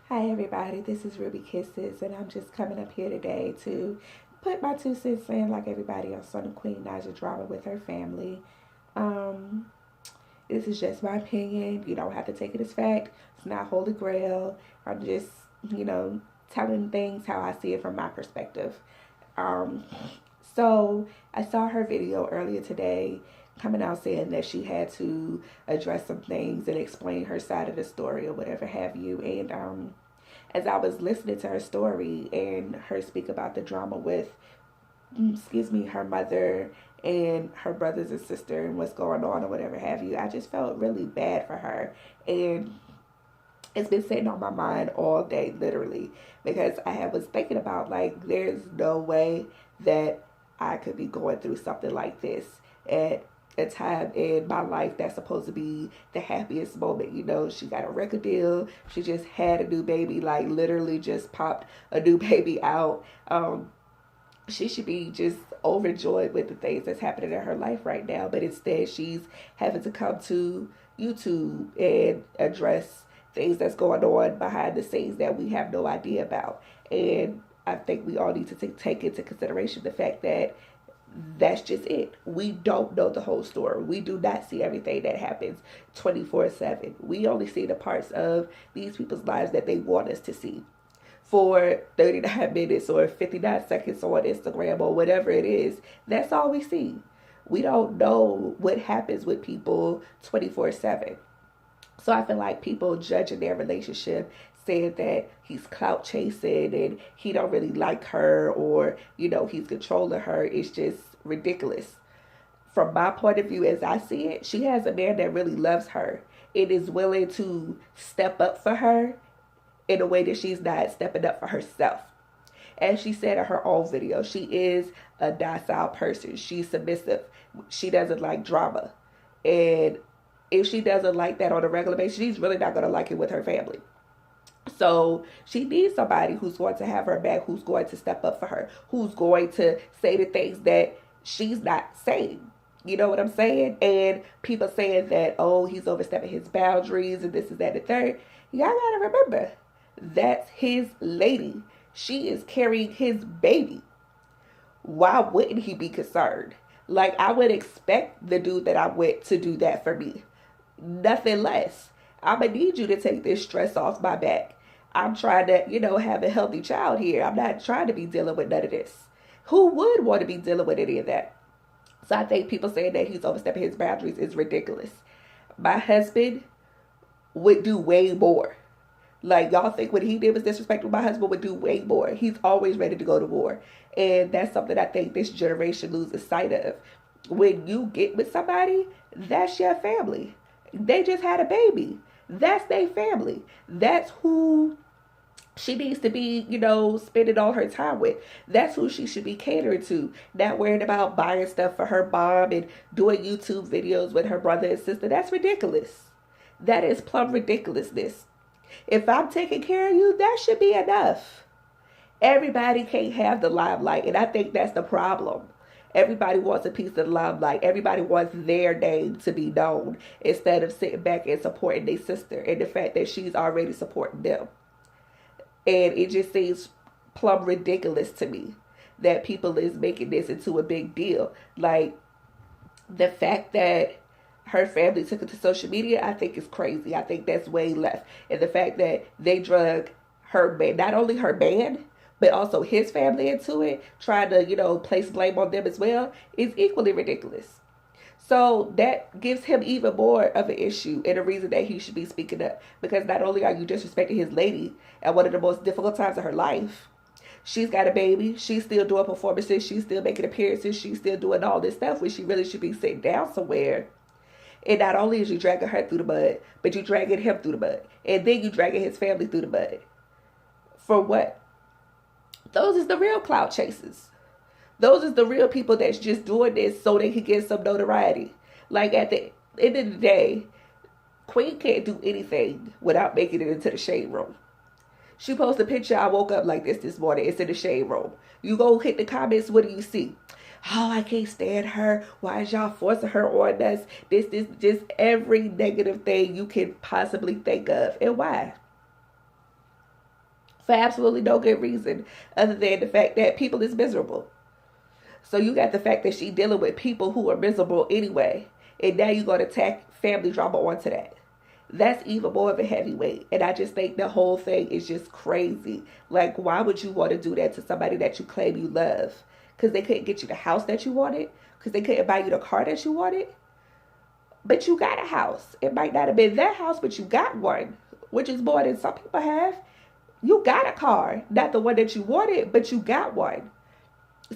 Hi everybody, this is Ruby Kisses, and I'm just coming up here today to put my 2 cents in like everybody else on the Queen Naija drama with her family. Um, this is just my opinion. You don't have to take it as fact. It's not holy grail. I'm just, you know, telling things how I see it from my perspective. Um, so I saw her video earlier today coming out saying that she had to address some things and explain her side of the story or whatever have you. And as I was listening to her story and her speak about the drama with, her mother and her brothers and sister and what's going on or whatever have you, I just felt really bad for her. And it's been sitting on my mind all day, literally, because was thinking about like, there's no way that I could be going through something like this at a time in my life that's supposed to be the happiest moment. You know, she got a record deal. She just had a new baby, like literally just popped a new baby out. She should be just overjoyed with the things that's happening in her life right now. But instead, she's having to come to YouTube and address things that's going on behind the scenes that we have no idea about. And I think we all need to take into consideration the fact that that's just it. We don't know the whole story. We do not see everything that happens 24/7. We only see the parts of these people's lives that they want us to see for 39 minutes or 59 seconds on Instagram or whatever it is. That's all we see. We don't know what happens with people 24/7. So I feel like people judging their relationship, saying that he's clout chasing and he don't really like her, or he's controlling her, is just ridiculous. From my point of view, as I see it, she has a man that really loves her and is willing to step up for her in a way that she's not stepping up for herself. As she said in her own video, she is a docile person. She's submissive. She doesn't like drama. And if she doesn't like that on a regular basis, she's really not going to like it with her family. So she needs somebody who's going to have her back, who's going to step up for her, who's going to say the things that she's not saying. You know what I'm saying? And people saying that, oh, he's overstepping his boundaries and this is that and the third. Y'all gotta remember, that's his lady. She is carrying his baby. Why wouldn't he be concerned? Like, I would expect the dude that I'm with to do that for me. Nothing less. I'm gonna need you to take this stress off my back. I'm trying to, have a healthy child here. I'm not trying to be dealing with none of this. Who would want to be dealing with any of that? So I think people saying that he's overstepping his boundaries is ridiculous. My husband would do way more. Like, y'all think what he did was disrespectful? My husband would do way more. He's always ready to go to war. And that's something I think this generation loses sight of. When you get with somebody, that's your family. They just had a baby. That's their family. That's who she needs to be, spending all her time with. That's who she should be catering to. Not worrying about buying stuff for her mom and doing YouTube videos with her brother and sister. That's ridiculous. That is plumb ridiculousness. If I'm taking care of you, that should be enough. Everybody can't have the limelight, and I think that's the problem. Everybody wants a piece of the limelight. Everybody wants their name to be known instead of sitting back and supporting their sister and the fact that she's already supporting them. And it just seems plumb ridiculous to me that people is making this into a big deal. Like, the fact that her family took it to social media, I think is crazy. I think that's way left. And the fact that they drug her man, not only her man, but also his family into it, trying to, place blame on them as well, is equally ridiculous. So that gives him even more of an issue and a reason that he should be speaking up. Because not only are you disrespecting his lady at one of the most difficult times of her life, she's got a baby, she's still doing performances, she's still making appearances, she's still doing all this stuff when she really should be sitting down somewhere. And not only is you dragging her through the mud, but you dragging him through the mud. And then you dragging his family through the mud. For what? Those is the real clout chasers. Those is the real people that's just doing this so they can get some notoriety. Like, at the end of the day, Queen can't do anything without making it into the shade room. She posted a picture, I woke up like this morning. It's in the shade room. You go hit the comments, what do you see? Oh, I can't stand her. Why is y'all forcing her on us? This, just every negative thing you can possibly think of. And why? for absolutely no good reason other than the fact that people is miserable. So you got the fact that she dealing with people who are miserable anyway, and now you're gonna tack family drama onto that. That's even more of a heavyweight. And I just think the whole thing is just crazy. Like, why would you want to do that to somebody that you claim you love? Because they couldn't get you the house that you wanted? Because they couldn't buy you the car that you wanted? But you got a house. It might not have been that house, but you got one, which is more than some people have. You got a car. Not the one that you wanted, but you got one.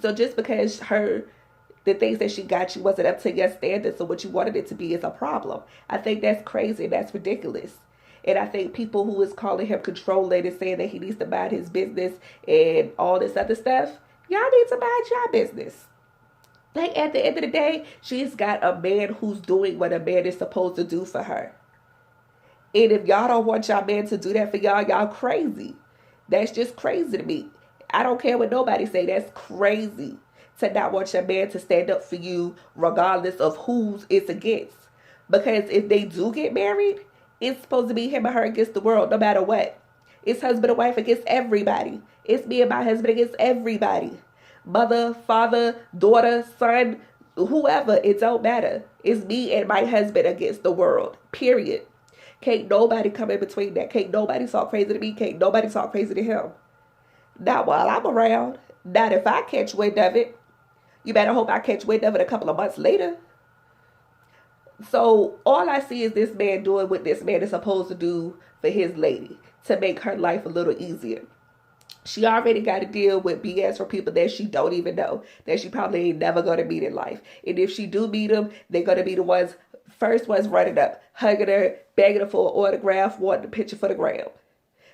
So just because the things that she got you wasn't up to your standards or what you wanted it to be is a problem. I think that's crazy. That's ridiculous. And I think people who is calling him controlling and saying that he needs to mind his business and all this other stuff, y'all need to mind your business. Like, at the end of the day, she's got a man who's doing what a man is supposed to do for her. And if y'all don't want y'all man to do that for y'all, y'all crazy. That's just crazy to me. I don't care what nobody say. That's crazy to not want your man to stand up for you regardless of who it's against. Because if they do get married, it's supposed to be him and her against the world no matter what. It's husband and wife against everybody. It's me and my husband against everybody. Mother, father, daughter, son, whoever, it don't matter. It's me and my husband against the world. Period. Can't nobody come in between that. Can't nobody talk crazy to me. Can't nobody talk crazy to him. Not while I'm around. Not if I catch wind of it. You better hope I catch wind of it a couple of months later. So all I see is this man doing what this man is supposed to do for his lady to make her life a little easier. She already got to deal with BS from people that she don't even know, that she probably ain't never going to meet in life. And if she do meet them, they're going to be the first ones running up, hugging her, begging her for an autograph, wanting a picture for the gram.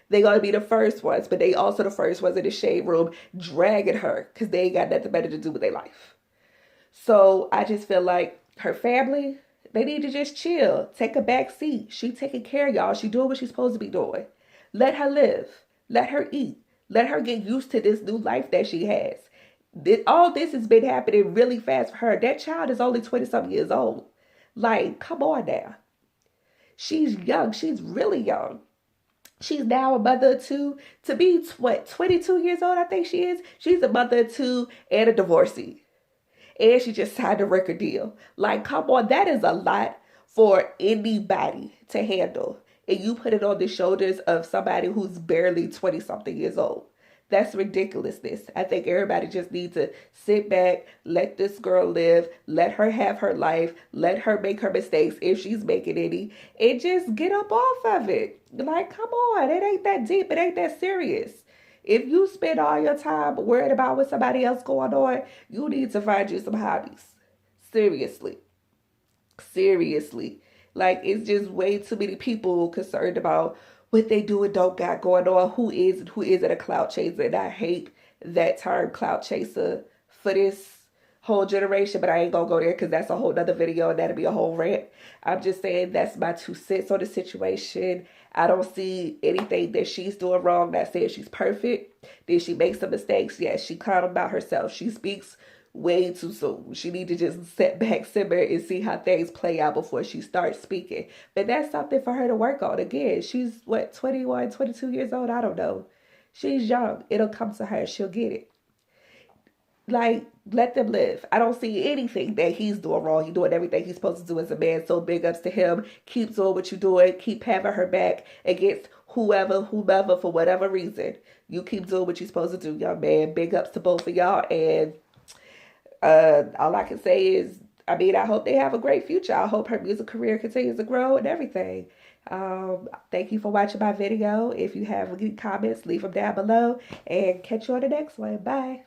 They're going to be the first ones, but they also the first ones in the shade room dragging her because they ain't got nothing better to do with their life. So I just feel like her family, they need to just chill, take a back seat. She taking care of y'all. She doing what she's supposed to be doing. Let her live. Let her eat. Let her get used to this new life that she has. All this has been happening really fast for her. That child is only 20-something years old. Like, come on now. She's young. She's really young. She's now a mother of two. To be, 22 years old, I think she is. She's a mother of two and a divorcee. And she just signed a record deal. Like, come on, that is a lot for anybody to handle. And you put it on the shoulders of somebody who's barely 20-something years old. That's ridiculousness. I think everybody just needs to sit back, let this girl live, let her have her life, let her make her mistakes if she's making any, and just get up off of it. Like, come on, it ain't that deep, it ain't that serious. If you spend all your time worried about what somebody else going on, you need to find you some hobbies. Seriously. Seriously. Like, it's just way too many people concerned about what they do and don't got going on, who is and who isn't a clout chaser. And I hate that term clout chaser for this whole generation, but I ain't gonna go there because that's a whole nother video and that'll be a whole rant. I'm just saying that's my 2 cents on the situation. I don't see anything that she's doing wrong. Not saying she's perfect. Did she make some mistakes? Yes, she caught about herself. She speaks way too soon. She need to just sit back, simmer, and see how things play out before she starts speaking. But that's something for her to work on. Again, she's 21, 22 years old? I don't know. She's young. It'll come to her. She'll get it. Like, let them live. I don't see anything that he's doing wrong. He's doing everything he's supposed to do as a man. So big ups to him. Keep doing what you're doing. Keep having her back against whomever, for whatever reason. You keep doing what you're supposed to do, young man. Big ups to both of y'all. And all I can say is, I mean, I hope they have a great future. I hope her music career continues to grow and everything. Thank you for watching my video. If you have any comments, leave them down below. And catch you on the next one. Bye.